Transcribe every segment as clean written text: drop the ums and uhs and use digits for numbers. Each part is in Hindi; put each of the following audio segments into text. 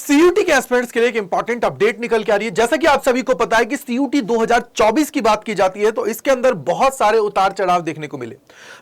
सीयूटी के एस्पिरेंट्स के लिए एक इंपॉर्टेंट अपडेट निकल के आ रही है। जैसा कि आप सभी को पता है कि सीयूटी 2024 की बात की जाती है तो इसके अंदर बहुत सारे उतार चढ़ाव देखने को मिले।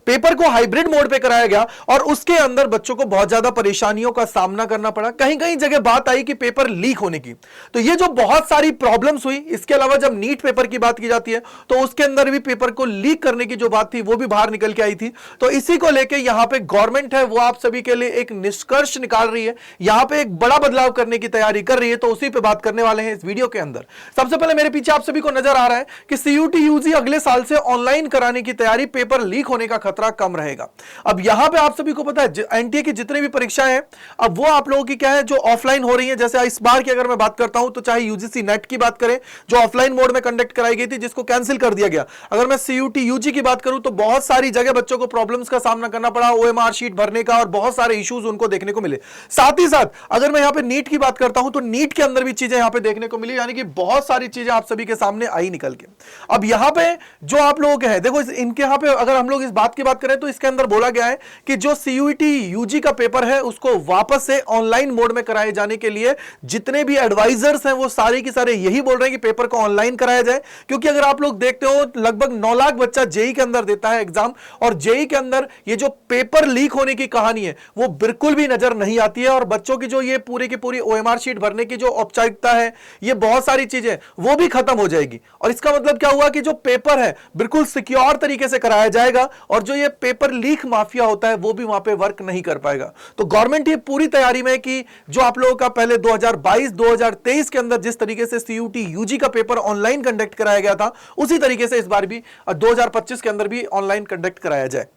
पेपर को हाइब्रिड मोड पे कराया गया और उसके अंदर बच्चों को बहुत ज्यादा परेशानियों का सामना करना पड़ा। कहीं कहीं जगह बात आई कि पेपर लीक होने की, तो ये जो बहुत सारी प्रॉब्लम्स हुई। इसके अलावा जब नीट पेपर की बात की जाती है तो उसके अंदर भी पेपर को लीक करने की जो बात थी वो भी बाहर निकल के आई थी। तो इसी को लेकर यहां पे गवर्नमेंट है वो आप सभी के लिए एक निष्कर्ष निकाल रही है, यहां पे एक बड़ा बदलाव करने की तैयारी कर रही है। तो उसी पे बात करने वाले हैं इस वीडियो के अंदर। सबसे पहले मेरे पीछे आप सभी को नजर आ रहा है कि सीयूटी यूजी अगले साल से ऑनलाइन कराने की तैयारी, पेपर लीक होने का खतरा कम रहेगा। अब यहां पे आप सभी को पता है एनटीए की जितनी भी परीक्षाएं हैं अब वो आप लोगों की क्या है जो ऑफलाइन हो रही है। जैसे इस बार की अगर मैं बात करता हूं तो चाहे यूजीसी नेट की बात करें जो ऑफलाइन मोड में कंडक्ट कराई गई थी जिसको कैंसिल कर दिया गया। अगर मैं सीयूटी यूजी की बात करूं तो बहुत सारी जगह बच्चों को प्रॉब्लम्स का सामना करना पड़ा, ओएमआर शीट भरने का और बहुत सारे इश्यूज उनको देखने को मिले। साथ ही साथ अगर मैं यहां पे नीट की बात करता हूं तो नीट के अंदर भी चीजें यहां पे देखने को मिली, यानी कि बहुत सारी चीजें आप सभी के सामने आई निकल के। अब यहां पे जो आप लोगों के हैं देखो इनके यहां पे अगर हम लोग इस बात की बात करें तो इसके अंदर बोला गया है कि जो सीयूटी यूजी का पेपर है उसको वापस से ऑनलाइन मोड में कराए जाने के लिए जितने भी एडवाइजर्स हैं वो सारे के सारे यही बोल रहे हैं कि पेपर को ऑनलाइन कराया जाए। क्योंकि अगर आप लोग देखते हो लगभग 9 लाख बच्चा जेई के अंदर देता है एग्जाम, और जेई के अंदर ये जो पेपर लीक होने की कहानी है वो बिल्कुल भी नजर नहीं आती है। और बच्चों की जो ये पूरी की पूरी ओएमआर शीट भरने की जो औपचारिकता है, ये बहुत सारी चीजें वो भी खत्म हो जाएगी। और इसका मतलब क्या हुआ कि जो पेपर है बिल्कुल सिक्योर तरीके से कराया जाएगा और जो ये पेपर लीक माफिया होता है वो भी वहां पे वर्क नहीं कर पाएगा। तो गवर्नमेंट ये पूरी तैयारी में कि जो आप लोगों का पहले 2022-2023 के अंदर जिस तरीके से सीयूटी यूजी का पेपर ऑनलाइन कंडक्ट कराया गया था उसी तरीके से इस बार भी 2025 के अंदर भी ऑनलाइन कंडक्ट कराया जाए।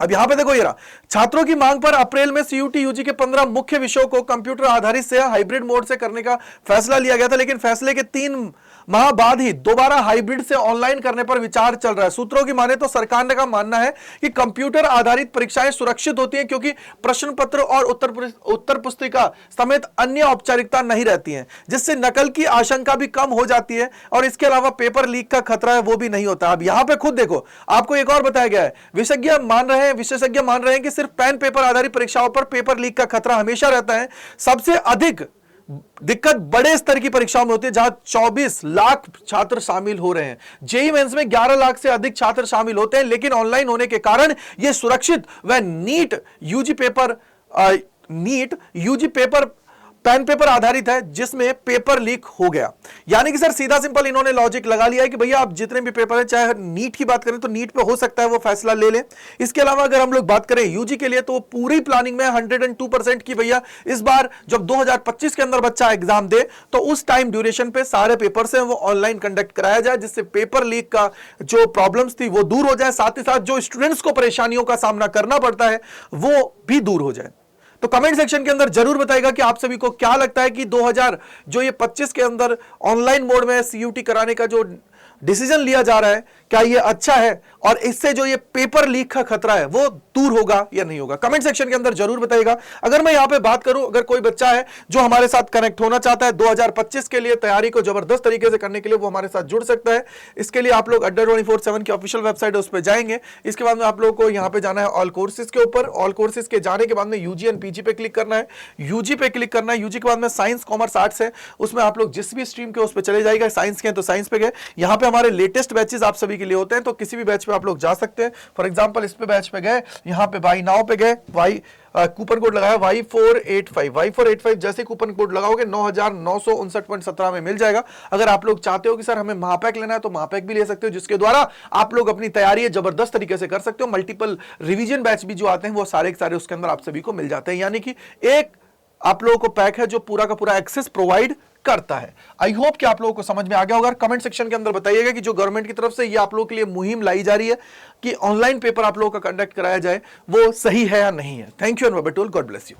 अब यहां पे देखो ये रहा, छात्रों की मांग पर अप्रैल में सीयूटी यूजी के 15 मुख्य विषयों को कंप्यूटर आधारित से हाइब्रिड मोड से करने का फैसला लिया गया था, लेकिन फैसले के 3 माह बाद ही दोबारा हाइब्रिड से ऑनलाइन करने पर विचार चल रहा है। सूत्रों की माने तो सरकार का मानना है कि कंप्यूटर आधारित परीक्षाएं सुरक्षित होती हैं क्योंकि प्रश्न पत्र और उत्तर पुस्तिका समेत अन्य औपचारिकता नहीं रहती हैं, जिससे नकल की आशंका भी कम हो जाती है और इसके अलावा पेपर लीक का खतरा है वो भी नहीं होता। अब यहां पर खुद देखो आपको एक और बताया गया है, विशेषज्ञ मान रहे हैं कि सिर्फ पेन पेपर आधारित परीक्षाओं पर पेपर लीक का खतरा हमेशा रहता है। सबसे अधिक दिक्कत बड़े स्तर की परीक्षाओं में होती है जहां 24 लाख छात्र शामिल हो रहे हैं। जेईई मेंस में 11 लाख से अधिक छात्र शामिल होते हैं, लेकिन ऑनलाइन होने के कारण यह सुरक्षित व NEET UG paper pen paper आधारित है जिसमें पेपर लीक हो गया। यानी कि सर सीधा सिंपल इन्होंने लॉजिक लगा लिया है कि भैया आप जितने भी पेपर है, चाहे नीट की बात करें तो नीट पे हो सकता है वो फैसला ले लें। इसके अलावा अगर हम लोग बात करें यूजी के लिए तो पूरी प्लानिंग में 102% की भैया इस बार जब 2025 के अंदर बच्चा एग्जाम दे तो उस टाइम ड्यूरेशन पे सारे पेपर से वो ऑनलाइन कंडक्ट कराया जाए, जिससे पेपर लीक का जो प्रॉब्लम्स थी वो दूर हो जाए, साथ ही साथ जो स्टूडेंट्स को परेशानियों का सामना करना पड़ता है वो भी दूर हो जाए। तो कमेंट सेक्शन के अंदर जरूर बताइएगा कि आप सभी को क्या लगता है कि 2025 के अंदर ऑनलाइन मोड में सीयूटी कराने का जो डिसीजन लिया जा रहा है क्या ये अच्छा है और इससे जो ये पेपर लीक का खतरा है वो दूर होगा या नहीं होगा। कमेंट सेक्शन के अंदर जरूर बताइएगा। अगर मैं यहां पे बात करूं, अगर कोई बच्चा है जो हमारे साथ कनेक्ट होना चाहता है 2025 के लिए तैयारी को जबरदस्त तरीके से करने के लिए, वो हमारे साथ जुड़ सकता है। इसके लिए आप लोग अड्डा 24/7 की ऑफिशियल वेबसाइट है उस पर जाएंगे। इसके बाद में आप लोगों को यहाँ पे जाना है ऑल कोर्सेज के ऊपर। ऑल कोर्सेज के जाने के बाद में यूजी एंड पीजी पे क्लिक करना है। यूजी पे क्लिक करना है। यूजी के बाद में साइंस कॉमर्स आर्ट्स है, उसमें आप लोग जिस भी स्ट्रीम के उस पर चले जाएगा। साइंस के तो साइंस पे गए, यहाँ पे हमारे लेटेस्ट बैचेस आप सभी के लिए होते हैं तो किसी भी बैच पे आप लोग जा सकते हैं। फॉर एग्जांपल इस पे बैच पे गए, यहाँ पे बाई नाउ पे गए, कूपन कोड लगाया Y485 जैसे कूपन कोड लगाओगे 9959.17 में मिल जाएगा। अगर आप लोग चाहते हो कि सर हमें महापैक लेना है तो महापैक भी ले सकते हो, जिसके द्वारा आप लोग अपनी तैयारी जबरदस्त तरीके से कर सकते हो। मल्टीपल रिवीजन बैच भी जो आते हैं वो सारे के सारे उसके अंदर आप सभी को मिल जाते हैं, यानी कि एक आप लोगों को पैक है जो पूरा का पूरा एक्सेस प्रोवाइड करता है। आई होप कि आप लोगों को समझ में आ गया होगा। कमेंट सेक्शन के अंदर बताइएगा कि जो गवर्नमेंट की तरफ से ये आप लोगों के लिए मुहिम लाई जा रही है कि ऑनलाइन पेपर आप लोगों का कंडक्ट कराया जाए वो सही है या नहीं है। Thank you and bye bye, God bless you.